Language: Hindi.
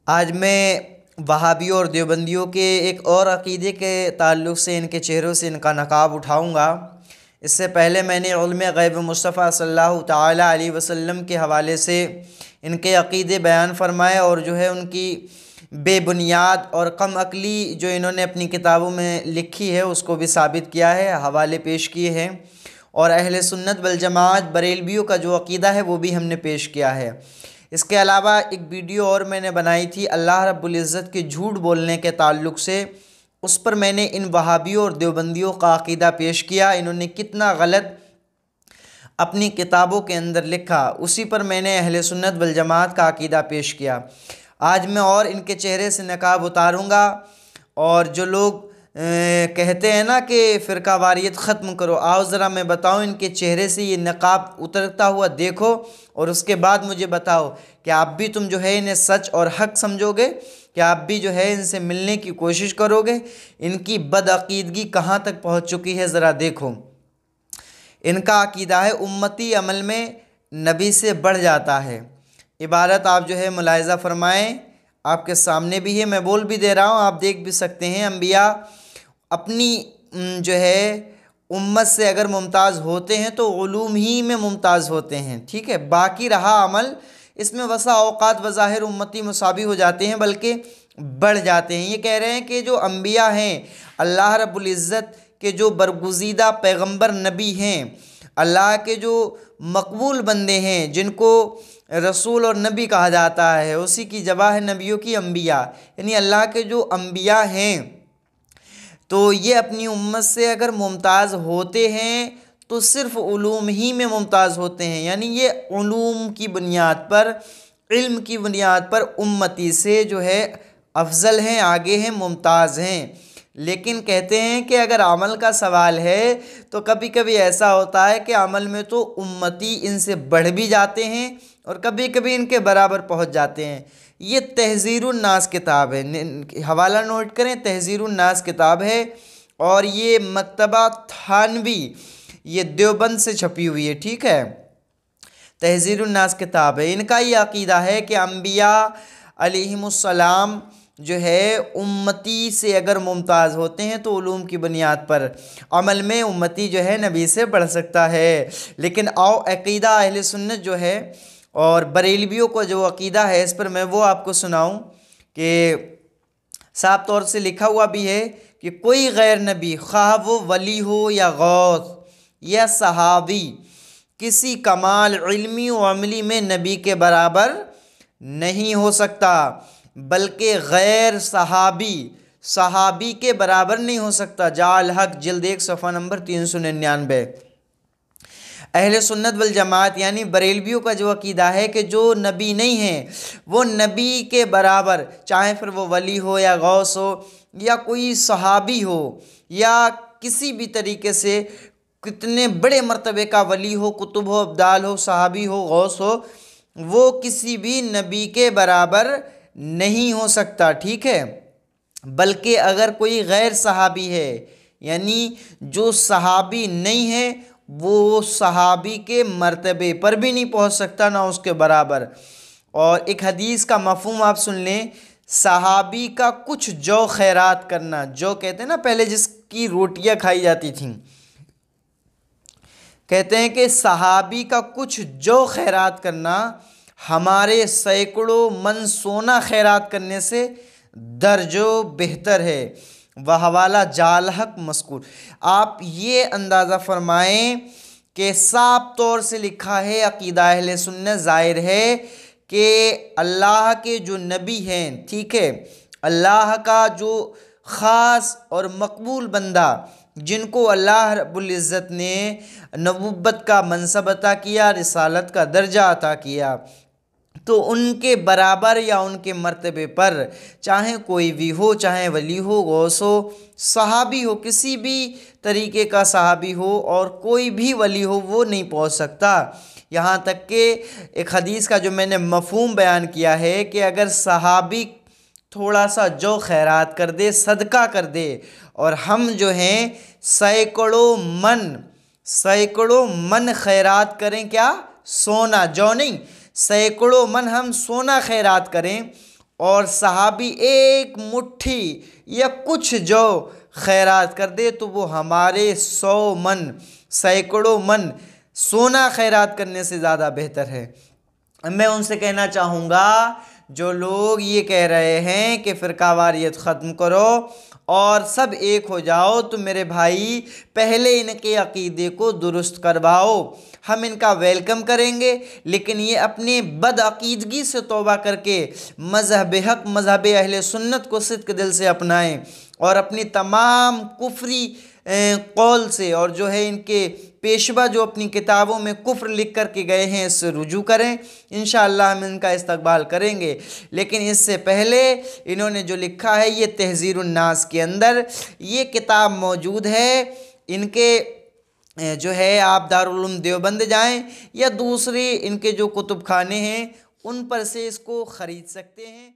आज मैं वहाबियों और देवबंदियों के एक और अक़ीदे के ताल्लुक़ से इनके चेहरों से इनका नकाब उठाऊँगा। इससे पहले मैंने उल्म ग़ैब मुस्तफ़ा सल्लल्लाहु ताला अलैहि वसल्लम के हवाले से इनके अक़ीदे बयान फ़रमाए और जो है उनकी बेबुनियाद और कम अक़ली जो इन्होंने अपनी किताबों में लिखी है उसको भी साबित किया है, हवाले पेश किए हैं। और अहले सुन्नत वल जमात बरेलवियों का जो अक़ीदा है वो भी हमने पेश किया है। इसके अलावा एक वीडियो और मैंने बनाई थी अल्लाह रब्बुल इज़्ज़त के झूठ बोलने के ताल्लुक़ से, उस पर मैंने इन वहाबियों और देवबंदियों का अक़ीदा पेश किया, इन्होंने कितना गलत अपनी किताबों के अंदर लिखा, उसी पर मैंने अहले सुन्नत वल जमात का अक़ीदा पेश किया। आज मैं और इनके चेहरे से नकाब उतारूँगा। और जो लोग कहते हैं ना कि फ़िरका वारियत ख़त्म करो, आओ ज़रा मैं बताऊं इनके चेहरे से ये नकाब उतरता हुआ देखो और उसके बाद मुझे बताओ कि आप भी तुम जो है इन्हें सच और हक समझोगे, कि आप भी जो है इनसे मिलने की कोशिश करोगे। इनकी बदअक़ीदगी कहाँ तक पहुँच चुकी है ज़रा देखो। इनका अक़ीदा है उम्मती अमल में नबी से बढ़ जाता है। इबारत आप जो है मुलाहिज़ा फ़रमाएँ, आपके सामने भी है, मैं बोल भी दे रहा हूँ, आप देख भी सकते हैं। अम्बिया अपनी जो है उम्मत से अगर मुमताज़ होते हैं तो उलूम ही में मुमताज़ होते हैं, ठीक है। बाकी रहा अमल, इसमें वसा औक़ात वज़ाहिर उम्मती मुसावी हो जाते हैं बल्कि बढ़ जाते हैं। ये कह रहे हैं कि जो अम्बिया हैं, अल्लाह रब्बुल इज़्ज़त के जो बरगुज़ीदा पैगम्बर नबी हैं, अल्लाह के जो मकबूल बंदे हैं जिनको रसूल और नबी कहा जाता है, उसी की जगह है नबियों की अम्बिया, यानी अल्लाह के जो अम्बिया हैं तो ये अपनी उम्मत से अगर मुमताज़ होते हैं तो सिर्फ़ उलूम ही में मुमताज़ होते हैं, यानी ये उलूम की बुनियाद पर, इल्म की बुनियाद पर उम्मती से जो है अफजल हैं, आगे हैं, मुमताज़ हैं। लेकिन कहते हैं कि अगर अमल का सवाल है तो कभी कभी ऐसा होता है कि अमल में तो उम्मती इनसे बढ़ भी जाते हैं और कभी कभी इनके बराबर पहुंच जाते हैं। ये तहज़ीरुन नास किताब है, हवाला नोट करें, तहज़ीरुन नास किताब है और ये मकतबा थानवी, ये देवबंद से छपी हुई है, ठीक है। तहज़ीरुन नास किताब है। इनका ये अक़ीदा है कि अम्बिया अलैहिमुस्सलाम जो है उम्मती से अगर मुमताज़ होते हैं तो उलूम की बुनियाद पर अमल में उम्मती जो है नबी से बढ़ सकता है। लेकिन आओ अक़ीदा अहले सुन्नत जो है और बरेलवियों को जो अक़ीदा है इस पर मैं वो आपको सुनाऊं कि साफ तौर से लिखा हुआ भी है कि कोई गैर नबी, ख़्वाह वो वली हो या गौस या सहाबी, किसी कमाल इल्मी व अमली में नबी के बराबर नहीं हो सकता, बल्कि गैर सहाबी के बराबर नहीं हो सकता। जाल हक जिल्द 1 सफ़ा नंबर 399। अहले सुन्नत वल जमात यानी बरेलवियों का जो अक़ीदा है कि जो नबी नहीं है वो नबी के बराबर, चाहे फिर वो वली हो या गौस हो या कोई सहाबी हो या किसी भी तरीके से कितने बड़े मर्तबे का वली हो, कुतुब हो, अब्दाल हो, सहाबी हो, गौस हो, वो किसी भी नबी के बराबर नहीं हो सकता, ठीक है। बल्कि अगर कोई गैर सहाबी है यानी जो सहाबी नहीं है वो सहाबी के मर्तबे पर भी नहीं पहुंच सकता, ना उसके बराबर। और एक हदीस का मफ़हूम आप सुन लें, सहाबी का कुछ जौ खैरात करना, जो कहते हैं ना पहले जिसकी रोटियां खाई जाती थीं, कहते हैं कि सहाबी का कुछ जौ खैरात करना हमारे सैकड़ों मन सोना खैरात करने से दर्जो बेहतर है। वह हवाला जाल हक मस्कूर। आप ये अंदाज़ा फ़रमाएँ कि साफ तौर से लिखा है, अक़ीदा अहले सुन्नत ज़ाहिर है कि अल्लाह के जो नबी हैं, ठीक है, अल्लाह का जो ख़ास और मकबूल बंदा जिनको अल्लाह रब्बुल इज़्ज़त ने नबुव्वत का मनसब अता किया, रिसालत का दर्जा अता किया, तो उनके बराबर या उनके मर्तबे पर चाहे कोई भी हो, चाहे वली हो, गौस हो, सहाबी हो, किसी भी तरीके का सहाबी हो और कोई भी वली हो, वो नहीं पहुंच सकता। यहाँ तक कि एक हदीस का जो मैंने मफ़हूम बयान किया है कि अगर सहाबी थोड़ा सा जो खैरात कर दे, सदका कर दे, और हम जो हैं सैकड़ों मन खैरात करें, क्या सोना, जो नहीं, सैकड़ों मन हम सोना खैरात करें और सहाबी एक मुट्ठी या कुछ जो खैरात कर दे तो वो हमारे 100 मन, सैकड़ों मन सोना खैरात करने से ज़्यादा बेहतर है। मैं उनसे कहना चाहूँगा, जो लोग ये कह रहे हैं कि फ़िरकावारियत ख़त्म करो और सब एक हो जाओ, तो मेरे भाई पहले इनके अक़ीदे को दुरुस्त करवाओ। हम इनका वेलकम करेंगे, लेकिन ये अपने बदअक़ीदगी से तौबा करके मज़हब हक़, मज़हब अहले सुन्नत को सिद्क़ दिल से अपनाएं और अपनी तमाम कुफ्री कौल से, और जो है इनके पेशवा जो अपनी किताबों में कुफ्र लिख कर के गए हैं, इससे रुजू करें। इंशाअल्लाह हम इनका इस्तक़बाल करेंगे। लेकिन इससे पहले इन्होंने जो लिखा है, ये तहज़ीरुन नास के अंदर ये किताब मौजूद है। इनके जो है आप दारुल उलूम देवबंद जाएं या दूसरे इनके जो कुतुब खाने हैं उन पर से इसको ख़रीद सकते हैं।